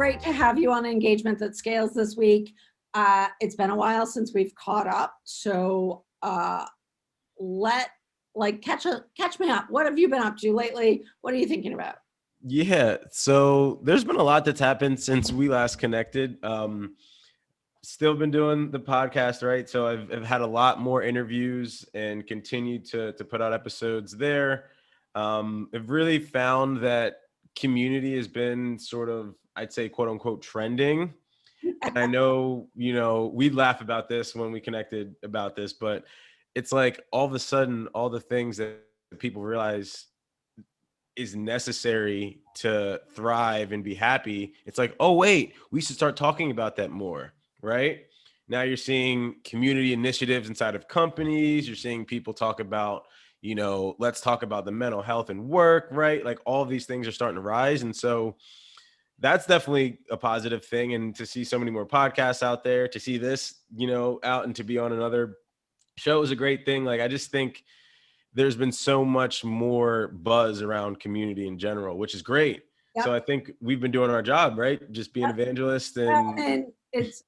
great to have you on Engagement That Scales this week. It's been a while since we've caught up, so catch me up. What have you been up to lately? What are you thinking about? Yeah, so there's been a lot that's happened since we last connected. Still been doing the podcast, right? So I've had a lot more interviews and continued to put out episodes there. I've really found that community has been sort of, I'd say, quote unquote, trending. And I know, we laugh about this when we connected about this, but it's like all of a sudden, all the things that people realize is necessary to thrive and be happy, it's like, oh wait, we should start talking about that more, right? Now you're seeing community initiatives inside of companies. You're seeing people talk about, let's talk about the mental health and work, right? Like all of these things are starting to rise. And so that's definitely a positive thing. And to see so many more podcasts out there, to see this, out and to be on another show is a great thing. Like, I just think there's been so much more buzz around community in general, which is great. So Yep. I think we've been doing our job, right? Just being evangelists And it's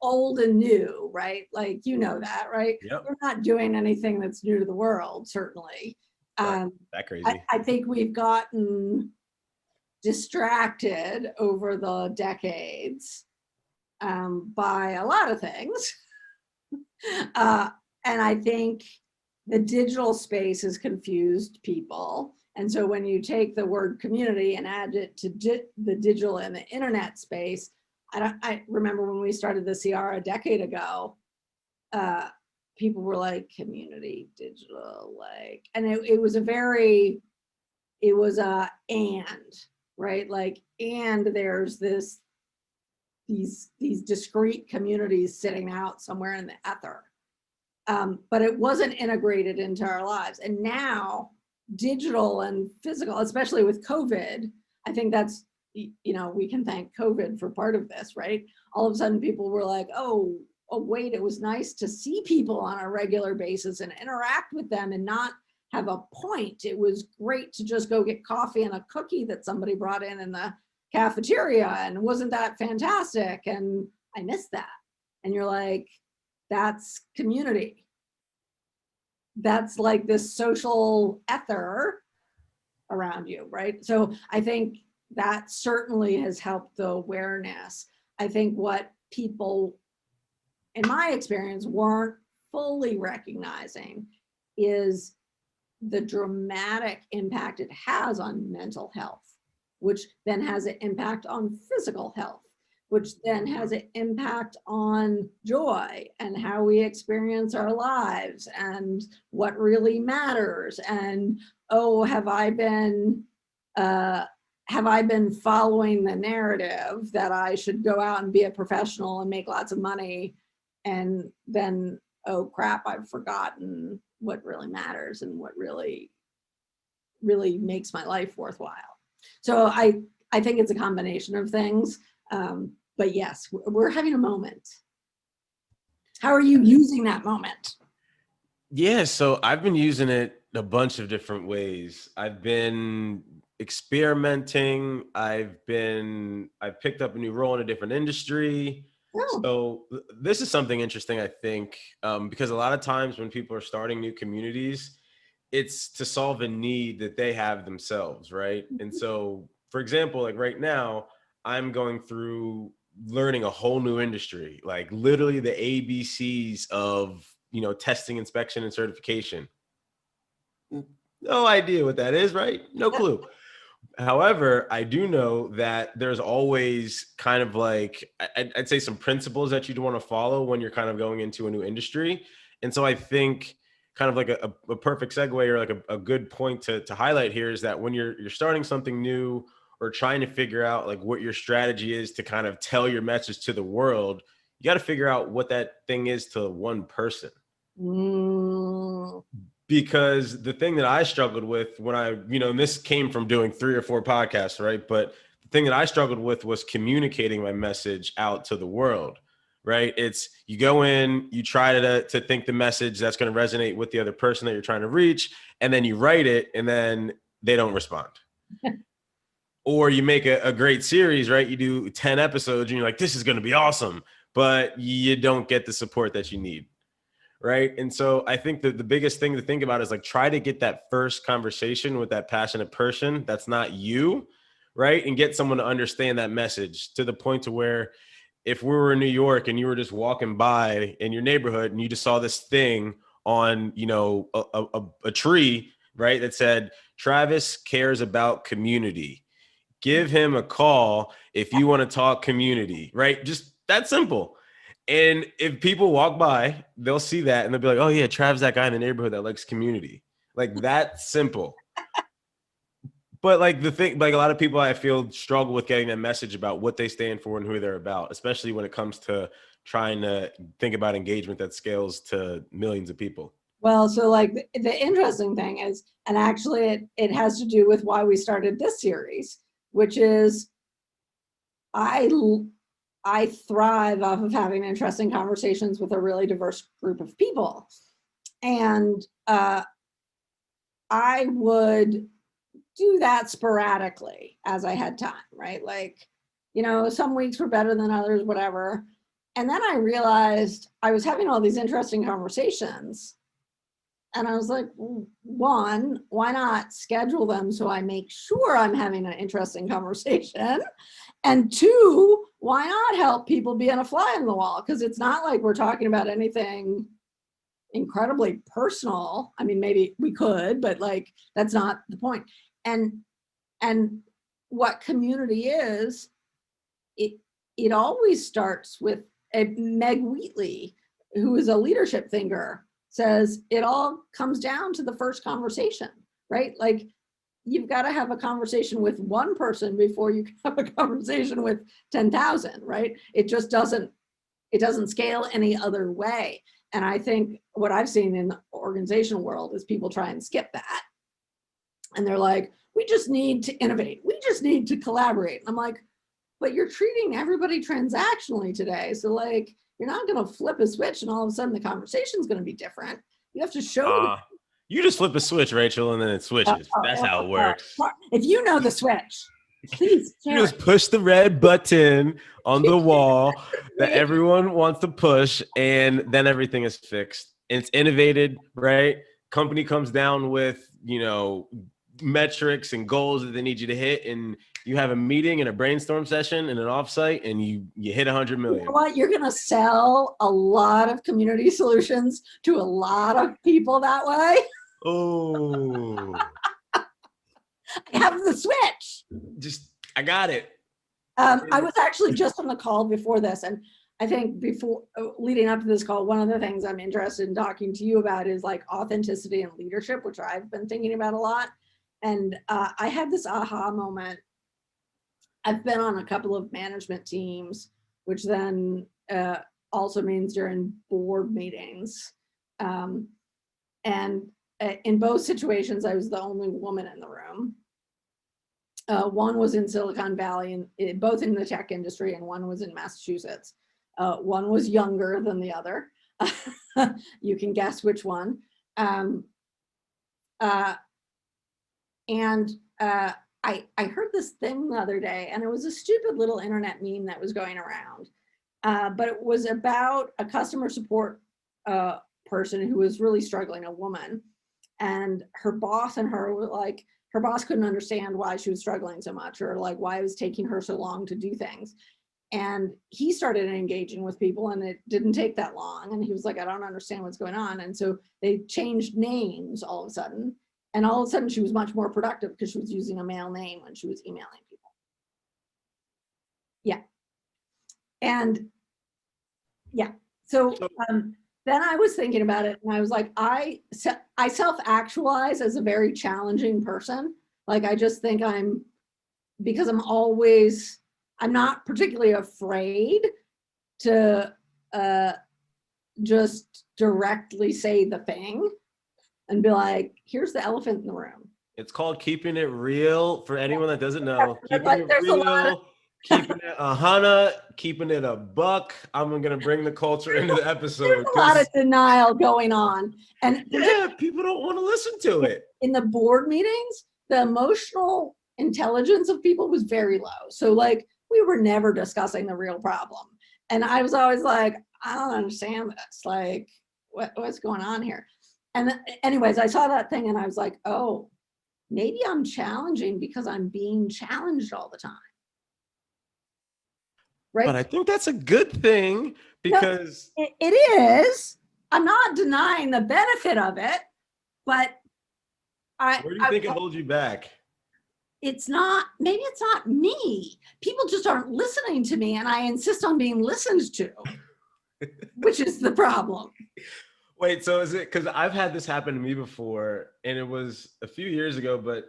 old and new, right? Like, that, right? Yep. We're not doing anything that's new to the world, certainly. That crazy. I think we've gotten distracted over the decades by a lot of things. And I think the digital space has confused people. And so when you take the word community and add it to the digital and the internet space, I remember when we started the CR a decade ago, people were like, community, digital, and it was right? Like, and there's these discrete communities sitting out somewhere in the ether. But it wasn't integrated into our lives. And now digital and physical, especially with COVID, I think that's, we can thank COVID for part of this, right? All of a sudden people were like, oh wait, it was nice to see people on a regular basis and interact with them and not have a point. It was great to just go get coffee and a cookie that somebody brought in the cafeteria. And wasn't that fantastic? And I miss that. And you're like, that's community. That's like this social ether around you, right? So I think that certainly has helped the awareness. I think what people, in my experience, weren't fully recognizing is the dramatic impact it has on mental health, which then has an impact on physical health, which then has an impact on joy and how we experience our lives and what really matters. And, oh, have I been following the narrative that I should go out and be a professional and make lots of money? And then, oh crap, I've forgotten what really matters and what really makes my life worthwhile. So I think it's a combination of things. But yes, we're having a moment. How are you using that moment? Yeah, so I've been using it a bunch of different ways. I've been experimenting. I've picked up a new role in a different industry. Oh. So this is something interesting, I think, because a lot of times when people are starting new communities, it's to solve a need that they have themselves, right? And so, for example, like right now, I'm going through learning a whole new industry, like literally the ABCs of, testing, inspection, and certification. No idea what that is, right? No clue. However, I do know that there's always kind of like, I'd say some principles that you'd want to follow when you're kind of going into a new industry. And so I think kind of like a perfect segue or like a good point to highlight here is that when you're starting something new or trying to figure out like what your strategy is to kind of tell your message to the world, you got to figure out what that thing is to one person. Because the thing that I struggled with when and this came from doing 3 or 4 podcasts, right? But the thing that I struggled with was communicating my message out to the world, right? It's you go in, you try to think the message that's going to resonate with the other person that you're trying to reach, and then you write it, and then they don't respond. Or you make a great series, right? You do 10 episodes and you're like, this is going to be awesome, but you don't get the support that you need. Right. And so I think that the biggest thing to think about is like, try to get that first conversation with that passionate person that's not you, right? And get someone to understand that message to the point to where if we were in New York and you were just walking by in your neighborhood and you just saw this thing on, a tree, right, that said, Travis cares about community. Give him a call if you want to talk community, right? Just that simple. And if people walk by, they'll see that and they'll be like, oh, yeah, Trav's that guy in the neighborhood that likes community. Like that simple. But like the thing, like a lot of people I feel struggle with getting that message about what they stand for and who they're about, especially when it comes to trying to think about engagement that scales to millions of people. Well, so like the interesting thing is, and actually it has to do with why we started this series, which is I I thrive off of having interesting conversations with a really diverse group of people. And I would do that sporadically as I had time, right? Like, some weeks were better than others, whatever. And then I realized I was having all these interesting conversations. And I was like, one, why not schedule them so I make sure I'm having an interesting conversation? And two, why not help people be on a fly on the wall? Because it's not like we're talking about anything incredibly personal. I mean, maybe we could, but like that's not the point. And what community is, it always starts with Meg Wheatley, who is a leadership thinker, says it all comes down to the first conversation, right? Like you've got to have a conversation with one person before you can have a conversation with 10,000, right? It doesn't scale any other way. And I think what I've seen in the organizational world is people try and skip that. And they're like, we just need to innovate. We just need to collaborate. And I'm like, but you're treating everybody transactionally today. So like, you're not going to flip a switch and all of a sudden the conversation is going to be different. You have to show. You just flip a switch, Rachel, and then it switches. That's how it works. If you know the switch, please you just push the red button on the wall that everyone wants to push, and then everything is fixed. And it's innovated, right? Company comes down with, metrics and goals that they need you to hit, and you have a meeting and a brainstorm session and an offsite, and you hit 100 million. You know what? You're going to sell a lot of community solutions to a lot of people that way. Oh, I have the switch. I got it. I was actually just on the call before this, and I think before leading up to this call, one of the things I'm interested in talking to you about is like authenticity and leadership, which I've been thinking about a lot. And I had this aha moment. I've been on a couple of management teams, which then also means you're in board meetings. And in both situations, I was the only woman in the room. One was in Silicon Valley, and both in the tech industry, and one was in Massachusetts. One was younger than the other. You can guess which one. I heard this thing the other day, and it was a stupid little internet meme that was going around. But it was about a customer support person who was really struggling, a woman. And her boss and her were like, her boss couldn't understand why she was struggling so much, or like why it was taking her so long to do things. And he started engaging with people, and it didn't take that long. And he was like, I don't understand what's going on. And so they changed names all of a sudden. And all of a sudden she was much more productive because she was using a male name when she was emailing people. Yeah. And yeah. So then I was thinking about it, and I was like, I self-actualize as a very challenging person. Like, I just think because I'm not particularly afraid to just directly say the thing and be like, here's the elephant in the room. It's called keeping it real. For anyone that doesn't know, keeping it real, keeping it 100, keeping it a buck. I'm going to bring the culture into the episode. There's a lot of denial going on. And yeah, people don't want to listen to it. In the board meetings, the emotional intelligence of people was very low. So like we were never discussing the real problem. And I was always like, I don't understand this. Like, what's going on here? And anyways, I saw that thing and I was like, oh, maybe I'm challenging because I'm being challenged all the time. But I Right? think that's a good thing No, because it is. I'm not denying the benefit of it, but where do you I think it holds you back? it's not, maybe it's not me. People just aren't listening to me and I insist on being listened to, which is the problem. Wait, so is it because I've had this happen to me before, and it was a few years ago, but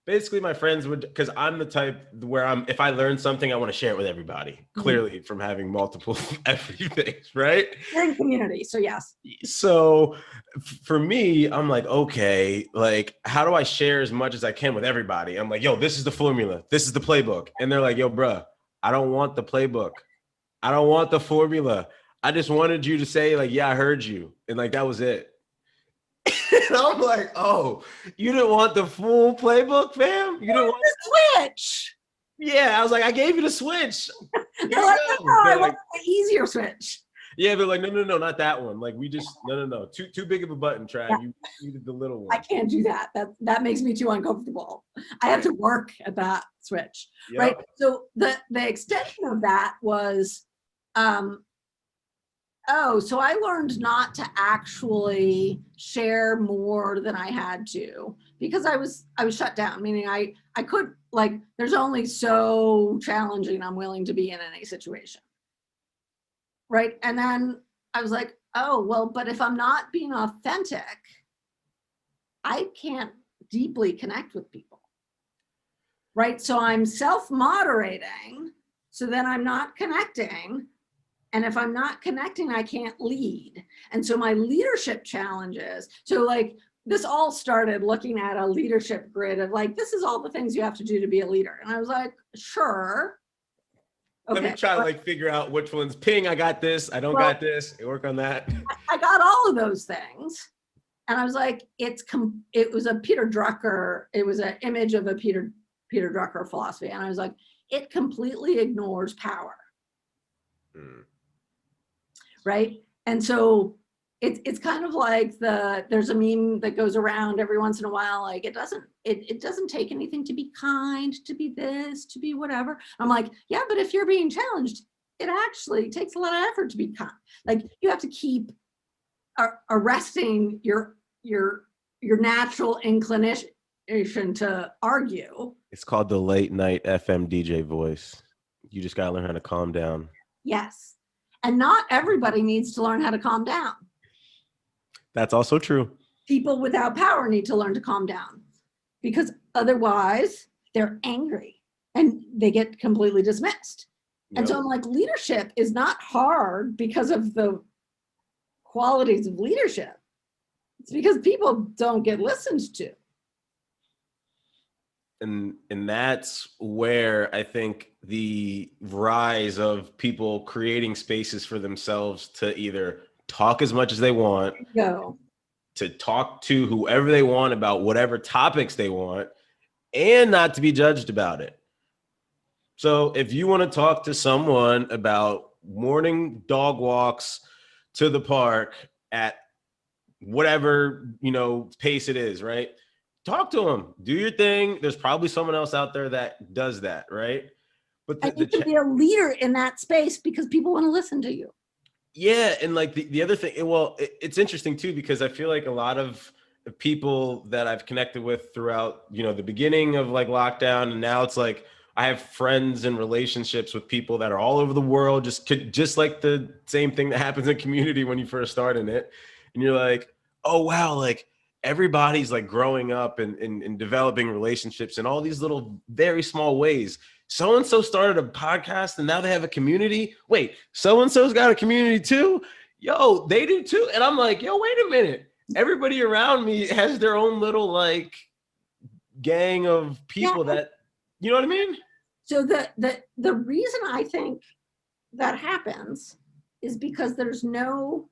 basically my friends would, because I'm the type where if I learn something, I want to share it with everybody, clearly from having multiple everythings, right? We're in community, so yes. So for me, I'm like, okay, like, how do I share as much as I can with everybody? I'm like, yo, this is the formula. This is the playbook. And they're like, yo, bruh, I don't want the playbook. I don't want the formula. I just wanted you to say, like, yeah, I heard you. And like, that was it. And I'm like, oh, you didn't want the full playbook, fam? You didn't want, Switch. yeah. I was like, I gave you the switch. Here They're you like, go. no, I They're want like, the easier switch. yeah, they're like, no, not that one. Like, we just, no. Too big of a button, Yeah. Trav. You needed the little I one. can't do that. That makes me too uncomfortable. I have to work at that switch, right? Yep. So the extension of that was, um, oh, so I learned not to actually share more than I had to because I was shut down. Meaning I could, like, there's only so challenging I'm willing to be in any situation, right? And then I was like, oh well, but if I'm not being authentic, I can't deeply connect with people, right? So I'm self-moderating, so then I'm not connecting. And if I'm not connecting, I can't lead. And so my leadership challenges, so like this all started looking at a leadership grid of like, this is all the things you have to do to be a leader. And I was like, sure. Let me Okay. try to like figure out which ones. Ping, I got this. I don't Well, got this. Work on that. I got all of those things. And I was like, it was a Peter Drucker, it was an image of a Peter Drucker philosophy. And I was like, it completely ignores power. Right. And so it's kind of like there's a meme that goes around every once in a while, like it doesn't take anything to be kind, to be this, to be whatever. I'm like, yeah, but if you're being challenged, it actually takes a lot of effort to be kind. Like you have to keep arresting your natural inclination to argue. It's called the late night FM DJ voice. You just got to learn how to calm down. Yes. And not everybody needs to learn how to calm down. That's also true. People without power need to learn to calm down because otherwise they're angry and they get completely dismissed. Yep. And so I'm like, leadership is not hard because of the qualities of leadership. It's because people don't get listened to. And that's where I think the rise of people creating spaces for themselves to either talk as much as they want, to talk to whoever they want about whatever topics they want, and not to be judged about it. So if you want to talk to someone about morning dog walks to the park at whatever, pace it is, right? Talk to them, do your thing. There's probably someone else out there that does that, right? But you can be a leader in that space because people want to listen to you. Yeah, and like the other thing, well, it's interesting too, because I feel like a lot of the people that I've connected with throughout, the beginning of like lockdown, and now it's like I have friends and relationships with people that are all over the world, just like the same thing that happens in community when you first start in it. And you're like, oh, wow, like everybody's like growing up and developing relationships in all these little, very small ways. So-and-so started a podcast and now they have a community. Wait, so-and-so's got a community too? Yo, they do too. And I'm like, yo, wait a minute. Everybody around me has their own little like gang of people that, you know what I mean? So the reason I think that happens is because there's no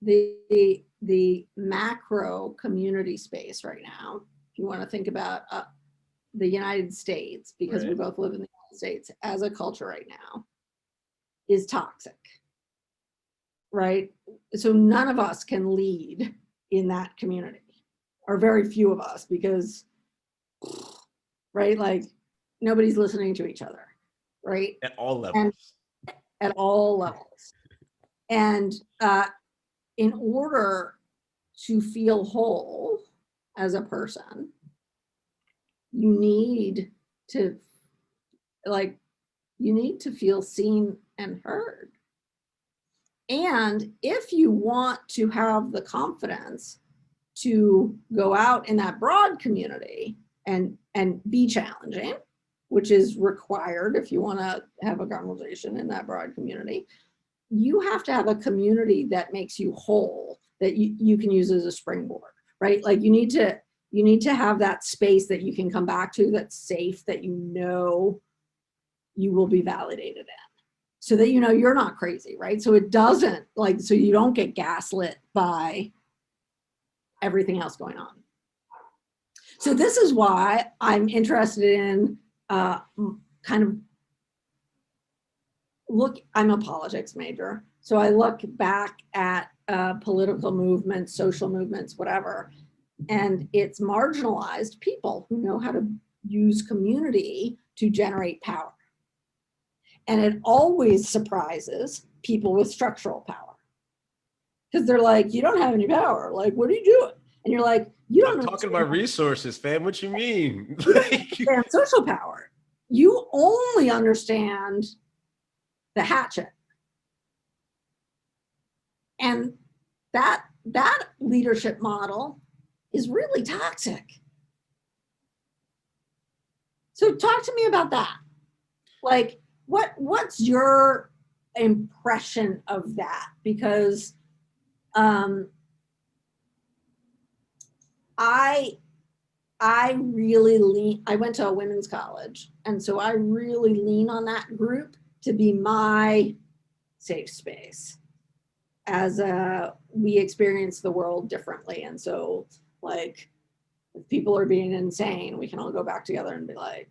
the macro community space right now. If you want to think about the United States, because we Right. both live in the United States, as a culture right now is toxic, right? So none of us can lead in that community, or very few of us, because, right, like nobody's listening to each other, right? At all And levels. at all levels. And in order to feel whole as a person, you need to like you need to feel seen and heard. And if you want to have the confidence to go out in that broad community and be challenging, which is required if you want to have a conversation in that broad community, you have to have a community that makes you whole, that you can use as a springboard, right? Like you need to have that space that you can come back to, that's safe, that you know you will be validated in, so that you know you're not crazy, right? So it doesn't, like, so you don't get gaslit by everything else going on. So this is why I'm interested in kind of I'm a politics major. So I look back at political movements, social movements, whatever, and it's marginalized people who know how to use community to generate power. And it always surprises people with structural power, because they're like, you don't have any power. Like, what are you doing? And you're like, you don't I'm talking about understand. resources, fam. What you mean? You don't understand social power. You only understand the hatchet. And that leadership model is really toxic. So talk to me about that. Like, what's your impression of that? Because I really lean, I went to a women's college, and so I really lean on that group to be my safe space, as we experience the world differently. And so, like, if people are being insane, we can all go back together and be like,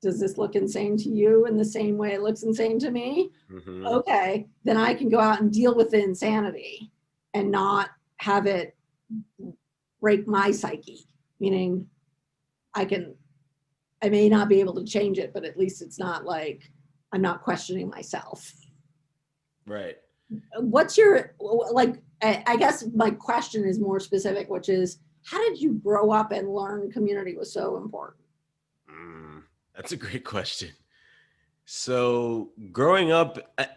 does this look insane to you in the same way it looks insane to me? Mm-hmm. Okay, then I can go out and deal with the insanity and not have it break my psyche. Meaning, I may not be able to change it, but at least it's not like I'm not questioning myself. Right. What's your, like, I guess my question is more specific, which is, how did you grow up and learn community was so important? That's a great question. So growing up, I,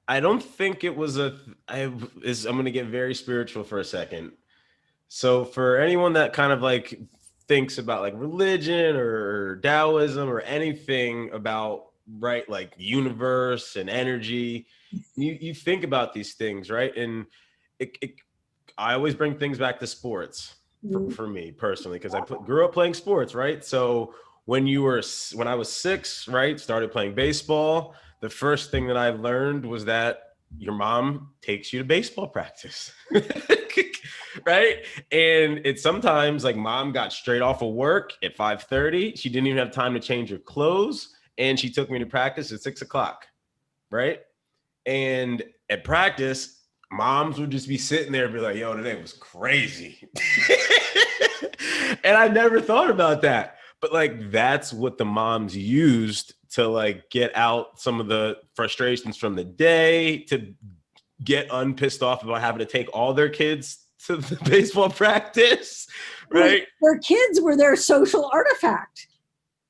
I don't think it was I'm going to get very spiritual for a second. So for anyone that kind of like thinks about like religion or Taoism or anything about, right, like the universe and energy, you think about these things, right? And it I always bring things back to sports Mm. for me personally, because grew up playing sports, right? So when I was 6, right, started playing baseball. The first thing that I learned was that your mom takes you to baseball practice, right? And it's sometimes like mom got straight off of work at 5:30. She didn't even have time to change her clothes, and she took me to practice at 6 o'clock, right? And at practice, moms would just be sitting there and be like, yo, today was crazy. And I never thought about that. But like that's what the moms used to like get out some of the frustrations from the day, to get unpissed off about having to take all their kids to the baseball practice, right? Their kids were their social artifact.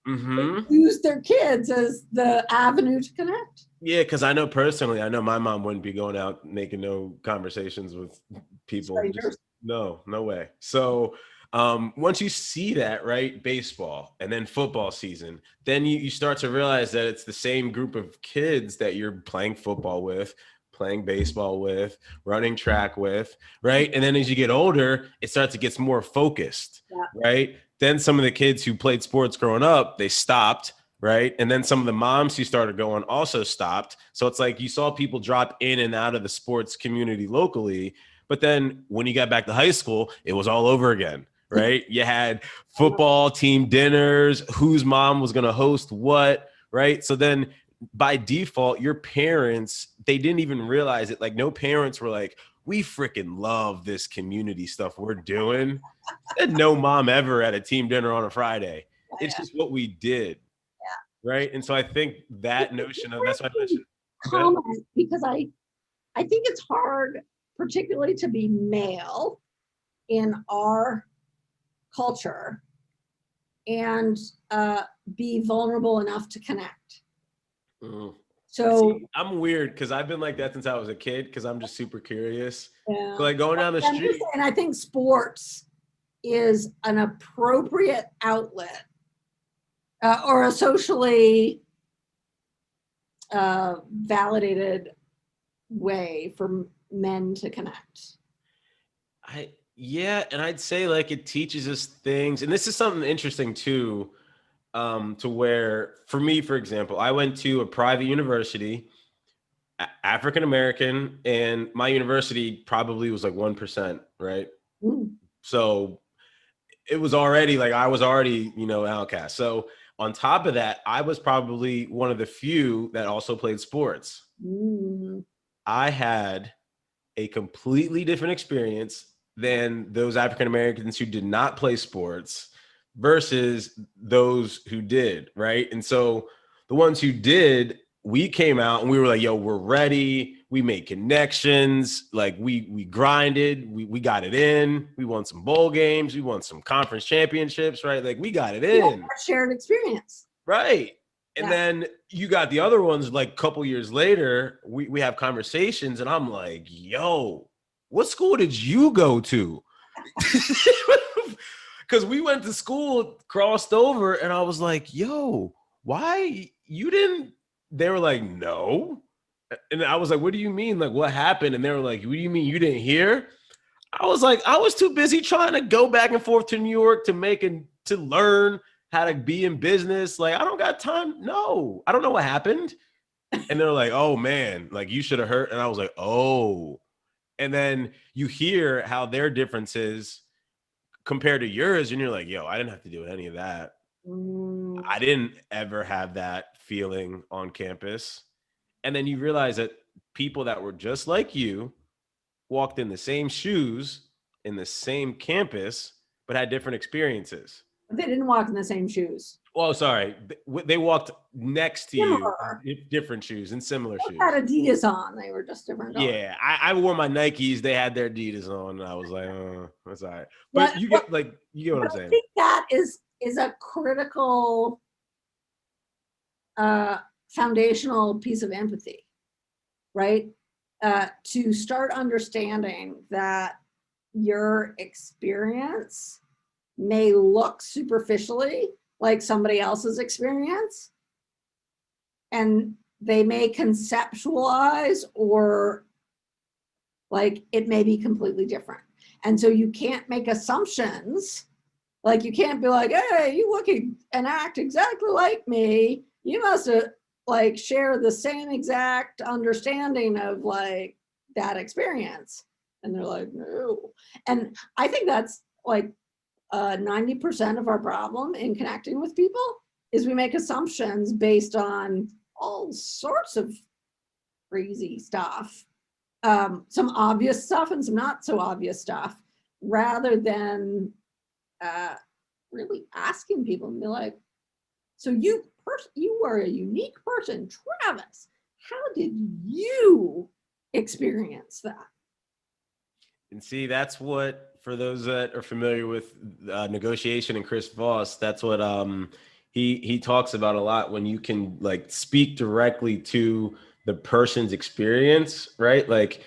Mm-hmm. They used their kids as the avenue to connect. Yeah, because I know personally, I know my mom wouldn't be going out making no conversations with people. Strangers. Just no way. So once you see that, right, baseball and then football season, then you start to realize that it's the same group of kids that you're playing football with, playing baseball with, running track with, right? And then as you get older, it starts to get more focused, Yeah. right? Then some of the kids who played sports growing up, they stopped, right? And then some of the moms who started going also stopped. So it's like you saw people drop in and out of the sports community locally. But then when you got back to high school, it was all over again, right? You had football team dinners, whose mom was going to host what, right? So then by default, your parents, they didn't even realize it. Like no parents were like, we freaking love this community stuff we're doing. Said no mom ever at a team dinner on a Friday. It's just what we did, right? And so I think that notion of that's what I mentioned. Comment because I think it's hard, particularly to be male in our culture and be vulnerable enough to connect. Mm. So See, I'm weird because I've been like that since I was a kid because I'm just super curious. yeah, So like going down the I'm just street. saying, I think sports is an appropriate outlet or a socially validated way for men to connect. Yeah, and I'd say like it teaches us things, and this is something interesting too, to where for me, for example, I went to a private university, African American, and my university probably was like 1%, right? Mm. So it was already like I was already, outcast. So on top of that, I was probably one of the few that also played sports. Mm. I had a completely different experience than those African Americans who did not play sports versus those who did, right? And so the ones who did, we came out and we were like, yo, we're ready. We made connections. Like we grinded, we got it in. We won some bowl games, we won some conference championships, right? Like we got it Yeah, in. shared experience. Right. And Yeah. then you got the other ones like a couple years later, we have conversations and I'm like, yo, what school did you go to? Because we went to school, crossed over, and I was like, yo, why you didn't? They were like, no. And I was like, what do you mean? Like, what happened? And they were like, what do you mean you didn't hear? I was like, I was too busy trying to go back and forth to New York to learn how to be in business. Like, I don't got time. No, I don't know what happened. And they're like, oh man, like you should have heard. And I was like, oh. And then you hear how their difference is compared to yours, and you're like, yo, I didn't have to do any of that. Mm. I didn't ever have that feeling on campus. And then you realize that people that were just like you walked in the same shoes in the same campus, but had different experiences. But they didn't walk in the same shoes. Well, sorry, they walked next to you Similar. in different shoes and similar They had shoes. Adidas on. They were just different colors. Yeah, I wore my Nikes. They had their Adidas on, and I was like, that's all right. But But, you get what I'm I saying. think that is a critical foundational piece of empathy, right? To start understanding that your experience may look superficially like somebody else's experience, and they may conceptualize or like it may be completely different. And so you can't make assumptions. Like you can't be like, hey, you look and act exactly like me. You must have like share the same exact understanding of like that experience. And they're like, no. And I think that's like 90% of our problem in connecting with people is we make assumptions based on all sorts of crazy stuff, some obvious stuff and some not so obvious stuff, rather than uh, really asking people and be like, so you were a unique person, Travis. How did you experience that? And see, that's what, for those that are familiar with negotiation and Chris Voss, that's what he talks about a lot when you can like speak directly to the person's experience, right? Like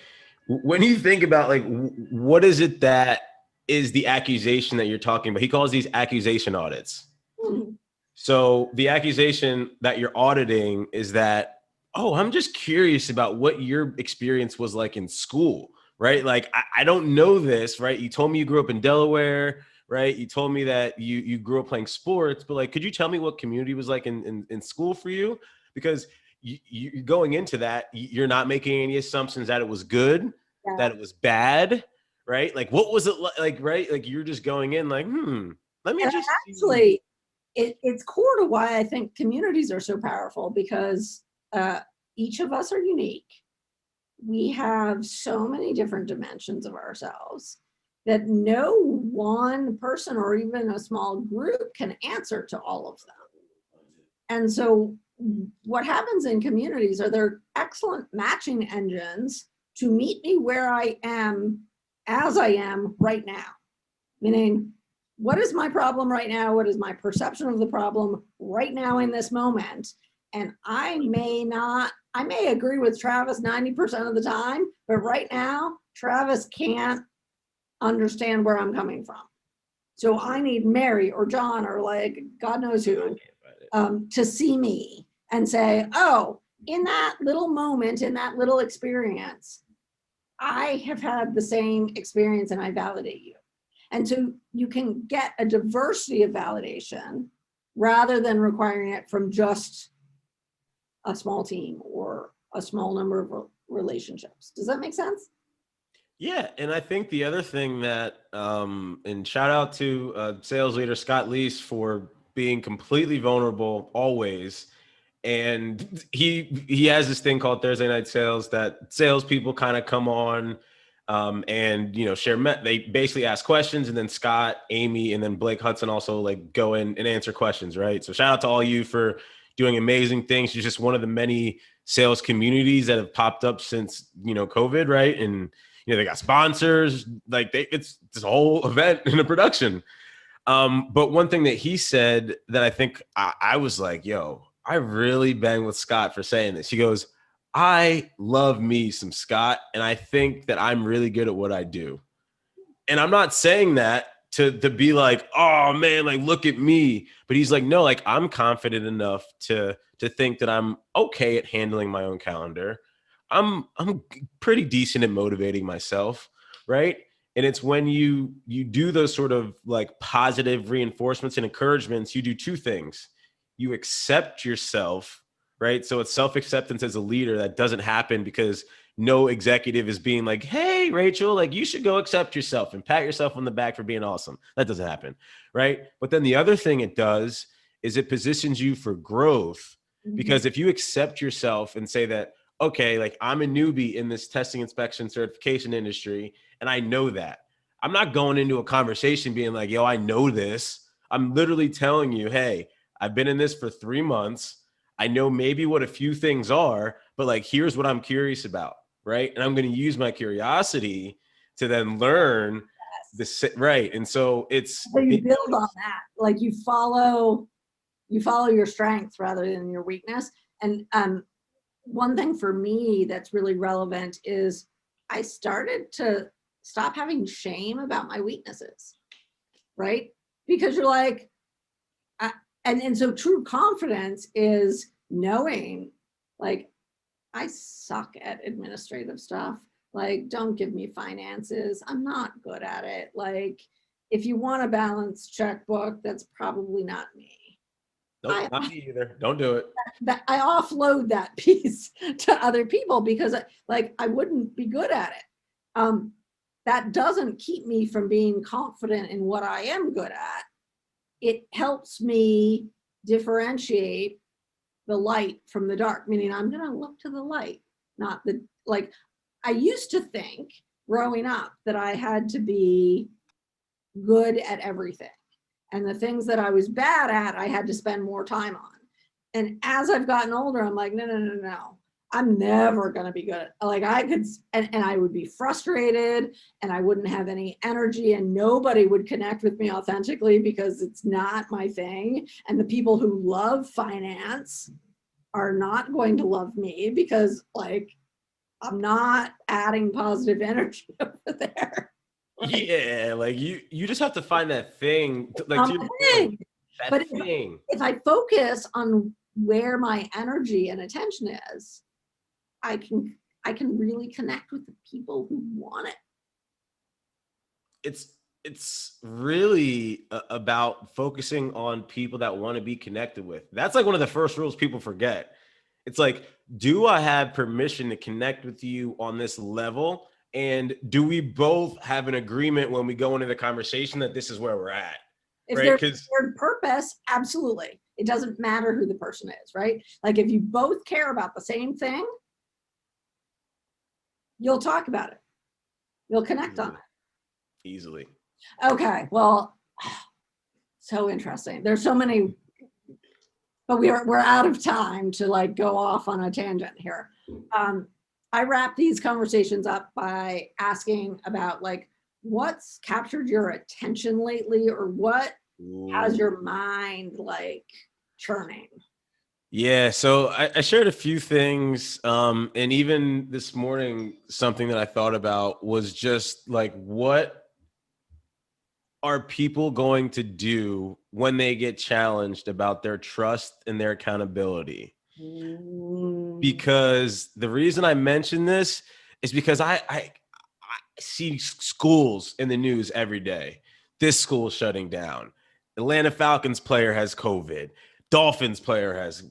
when you think about like what is it that is the accusation that you're talking about? He calls these accusation audits. Hmm. So the accusation that you're auditing is that, oh, I'm just curious about what your experience was like in school, right? Like, I don't know this, right? You told me you grew up in Delaware, right? You told me that you grew up playing sports, but like, could you tell me what community was like in school for you? Because you going into that, you're not making any assumptions that it was good, Yeah. that it was bad, right? Like, what was it like, right? Like, you're just going in like, let me And just see. actually, it's core to why I think communities are so powerful, because uh, each of us are unique. We have so many different dimensions of ourselves that no one person or even a small group can answer to all of them. And so what happens in communities are they're excellent matching engines to meet me where I am as I am right now. Meaning, what is my problem right now? What is my perception of the problem right now in this moment? And I may agree with Travis 90% of the time, but right now, Travis can't understand where I'm coming from. So I need Mary or John or like God knows who to see me and say, oh, in that little moment, in that little experience, I have had the same experience and I validate you. And so you can get a diversity of validation rather than requiring it from just a small team or a small number of relationships. Does that make sense? Yeah, and I think the other thing that, and shout out to sales leader Scott Leese for being completely vulnerable always. And he has this thing called Thursday Night Sales that salespeople kind of come on, and share. They basically ask questions, and then Scott, Amy, and then Blake Hudson also like go in and answer questions, right? So shout out to all you for doing amazing things. You're just one of the many sales communities that have popped up since COVID, right? And they got sponsors, like it's this whole event in a production. But one thing that he said that I think I was like, yo, I really bang with Scott for saying this. He goes, I love me some Scott, and I think that I'm really good at what I do. And I'm not saying that to be like, oh man, like look at me. But he's like, no, like I'm confident enough to think that I'm okay at handling my own calendar. I'm pretty decent at motivating myself, right? And it's when you do those sort of like positive reinforcements and encouragements, you do two things. You accept yourself, right? So it's self-acceptance as a leader that doesn't happen because no executive is being like, hey, Rachel, like you should go accept yourself and pat yourself on the back for being awesome. That doesn't happen, right? But then the other thing it does is it positions you for growth. Because if you accept yourself and say that, okay, like I'm a newbie in this testing, inspection, certification industry, and I know that. I'm not going into a conversation being like, yo, I know this. I'm literally telling you, hey, I've been in this for 3 months. I know maybe what a few things are, but like, here's what I'm curious about, right? And I'm going to use my curiosity to then learn Yes. right. And so So you build on that, like you follow your strengths rather than your weakness. And one thing for me that's really relevant is I started to stop having shame about my weaknesses, right? Because you're like, I, and so true confidence is knowing, like, I suck at administrative stuff. Like, don't give me finances. I'm not good at it. Like, if you want a balanced checkbook, that's probably not me. nope, I not me either. Don't do it. that I offload that piece to other people because like I wouldn't be good at it. That doesn't keep me from being confident in what I am good at. It helps me differentiate the light from the dark, meaning I'm going to look to the light, not the like. I used to think growing up that I had to be good at everything. And the things that I was bad at, I had to spend more time on. And as I've gotten older, I'm like, no, no, no, no. I'm never going to be good. Like I could, and I would be frustrated and I wouldn't have any energy and nobody would connect with me authentically because it's not my thing. And the people who love finance are not going to love me because like I'm not adding positive energy over there. Like, Yeah, like you just have to find that thing, like to your point, thing. But that thing. if I focus on where my energy and attention is, I can I can really connect with the people who want it. it's it's really about focusing on people that want to be connected with. That's like one of the first rules people forget. It's like, do I have permission to connect with you on this level And do we both have an agreement when we go into the conversation that this is where we're at? If Right? there's Because shared purpose, absolutely. It doesn't matter who the person is, right? Like if you both care about the same thing, you'll talk about it. You'll connect on it. Easily. Okay, well, so interesting. There's so many, but we're out of time to like go off on a tangent here. I wrap these conversations up by asking about like what's captured your attention lately, or what has your mind like churning? Yeah, so I shared a few things, and even this morning, something that I thought about was just like, what are people going to do when they get challenged about their trust and their accountability? Because the reason I mention this is because I see schools in the news every day. This school shutting down. Atlanta Falcons player has COVID. Dolphins player has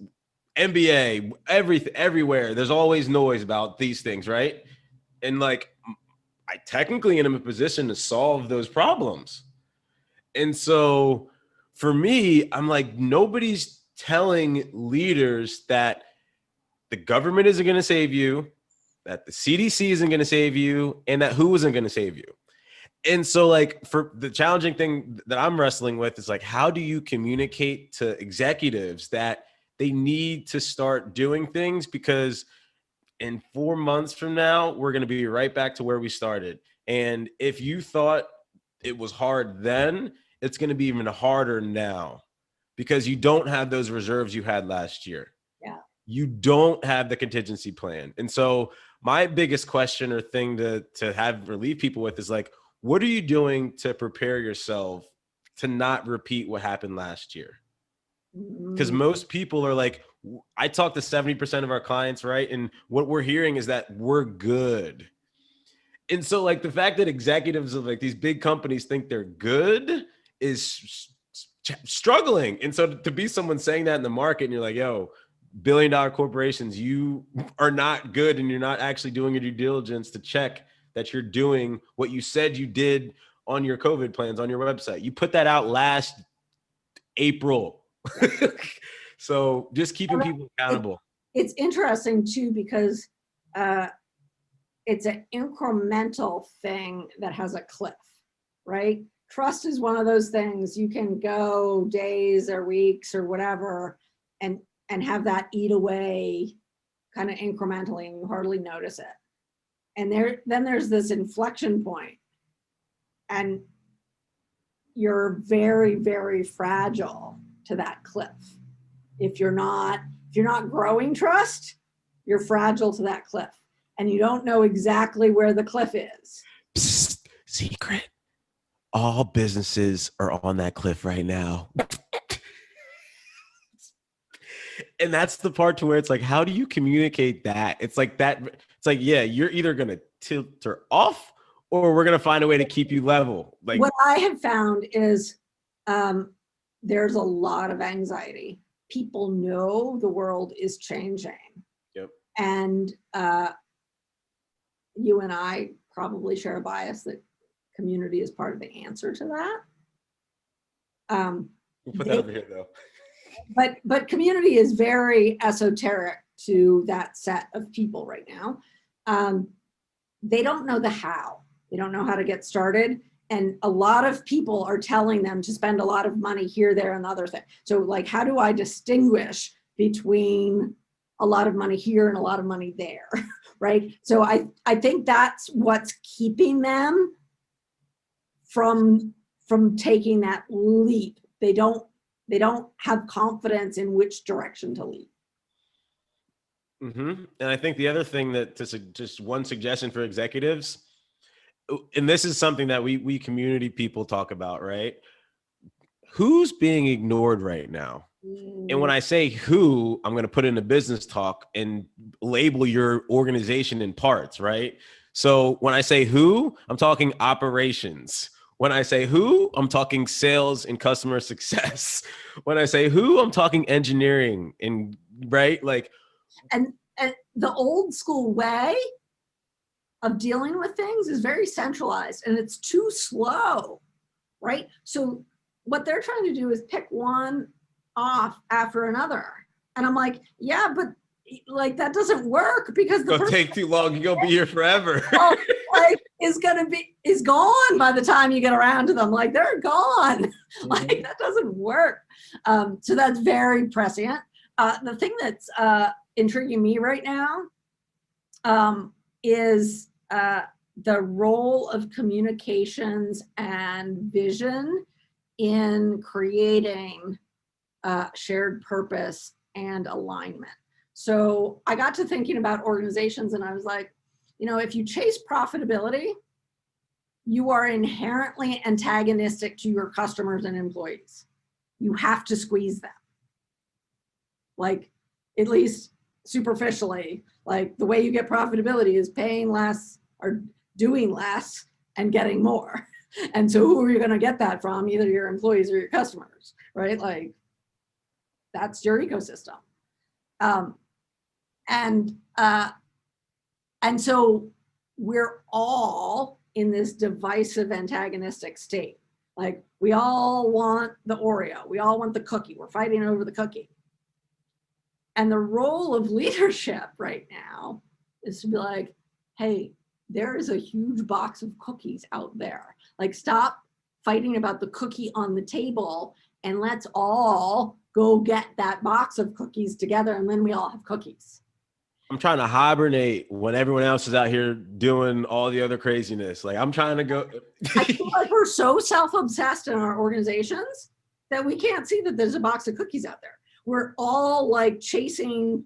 NBA, everything, everywhere. There's always noise about these things, right? And like, I technically am in a position to solve those problems. And so for me, I'm like, nobody's telling leaders that the government isn't going to save you, that the CDC isn't going to save you, and that WHO isn't going to save you. And so like for the challenging thing that I'm wrestling with is like, how do you communicate to executives that they need to start doing things? Because in 4 months from now, we're going to be right back to where we started. And if you thought it was hard then, it's going to be even harder now because you don't have those reserves you had last year. Yeah. You don't have the contingency plan. And so my biggest question or thing to have relieve people with is like, what are you doing to prepare yourself to not repeat what happened last year? Because most people are like, I talk to 70% of our clients, right? And what we're hearing is that we're good. And so like the fact that executives of like these big companies think they're good is struggling. And so to be someone saying that in the market and you're like, yo, billion-dollar corporations, you are not good and you're not actually doing your due diligence to check that you're doing what you said you did on your COVID plans on your website. You put that out last April. So just keeping people accountable. It's interesting too, because it's an incremental thing that has a cliff, right? Trust is one of those things you can go days or weeks or whatever and have that eat away kind of incrementally, and you hardly notice it. And then there's this inflection point, and you're very, very fragile to that cliff. If you're not growing trust, you're fragile to that cliff, and you don't know exactly where the cliff is. Psst, secret. All businesses are on that cliff right now. And that's the part to where it's like, how do you communicate that? It's like that. It's like, yeah, you're either going to tilt her off or we're going to find a way to keep you level. Like what I have found is there's a lot of anxiety. People know the world is changing. Yep. And you and I probably share a bias that community is part of the answer to that. We'll put that over here though. But community is very esoteric to that set of people right now. They don't know the how. They don't know how to get started. And a lot of people are telling them to spend a lot of money here, there, and other things. So like, how do I distinguish between a lot of money here and a lot of money there, right? So I think that's what's keeping them from taking that leap. They don't have confidence in which direction to leap. Mm-hmm. And I think the other thing that just one suggestion for executives, and this is something that we community people talk about, right? Who's being ignored right now? And when I say who, I'm going to put in a business talk and label your organization in parts, right? So when I say who, I'm talking operations. When I say who, I'm talking sales and customer success. When I say who, I'm talking engineering and right, like and the old school way of dealing with things is very centralized and it's too slow, right? So what they're trying to do is pick one off after another. And I'm like, yeah, but like that doesn't work because the It'll person take too long. You're gonna be here forever. like is gone by the time you get around to them. Like they're gone. Like that doesn't work. So that's very prescient. The thing that's intriguing me right now is the role of communications and vision in creating shared purpose and alignment. So I got to thinking about organizations and I was like, you know, if you chase profitability, you are inherently antagonistic to your customers and employees. You have to squeeze them. Like, at least superficially, like the way you get profitability is paying less or doing less and getting more. And so who are you going to get that from? Either your employees or your customers, right? Like that's your ecosystem. And so we're all in this divisive antagonistic state. Like we all want the Oreo, we all want the cookie, we're fighting over the cookie. And the role of leadership right now is to be like, hey, there is a huge box of cookies out there. Like stop fighting about the cookie on the table and let's all go get that box of cookies together and then we all have cookies. I'm trying to hibernate when everyone else is out here doing all the other craziness. Like I'm trying to go. I feel like we're so self-obsessed in our organizations that we can't see that there's a box of cookies out there. We're all like chasing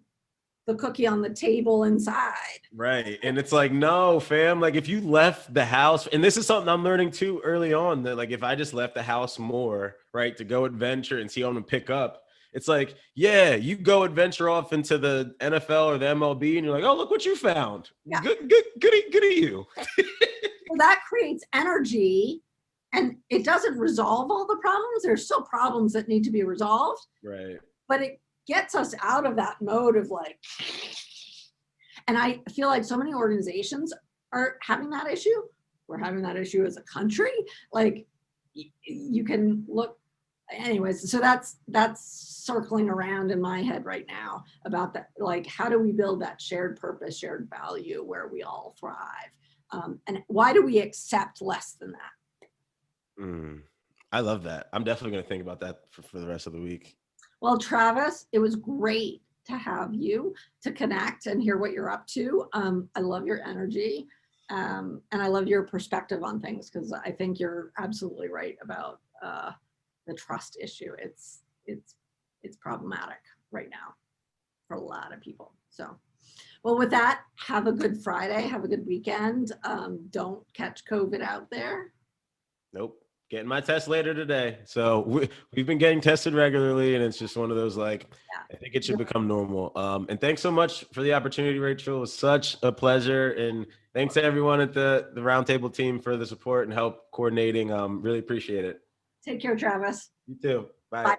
the cookie on the table inside. Right. And it's like, no, fam, like if you left the house, and this is something I'm learning too early on, that like if I just left the house more, right, to go adventure and see what I'm gonna pick up, it's like, yeah, you go adventure off into the NFL or the MLB and you're like, oh, look what you found. Yeah. Goody you. Well, that creates energy and it doesn't resolve all the problems. There's still problems that need to be resolved. Right. But it gets us out of that mode of like, and I feel like so many organizations are having that issue. We're having that issue as a country. Like you can look, anyways, so that's circling around in my head right now about that. Like, how do we build that shared purpose, shared value where we all thrive? And why do we accept less than that? I love that. I'm definitely going to think about that for the rest of the week. Well, Travis, it was great to have you to connect and hear what you're up to. I love your energy and I love your perspective on things because I think you're absolutely right about the trust issue. It's problematic right now for a lot of people. So, well, with that, have a good Friday. Have a good weekend. Don't catch COVID out there. Nope. Getting my test later today. So we've been getting tested regularly and it's just one of those, like, I think it should become normal. And thanks so much for the opportunity, Rachel. It was such a pleasure. And thanks to everyone at the Roundtable team for the support and help coordinating. Really appreciate it. Take care, Travis. You too. Bye. Bye.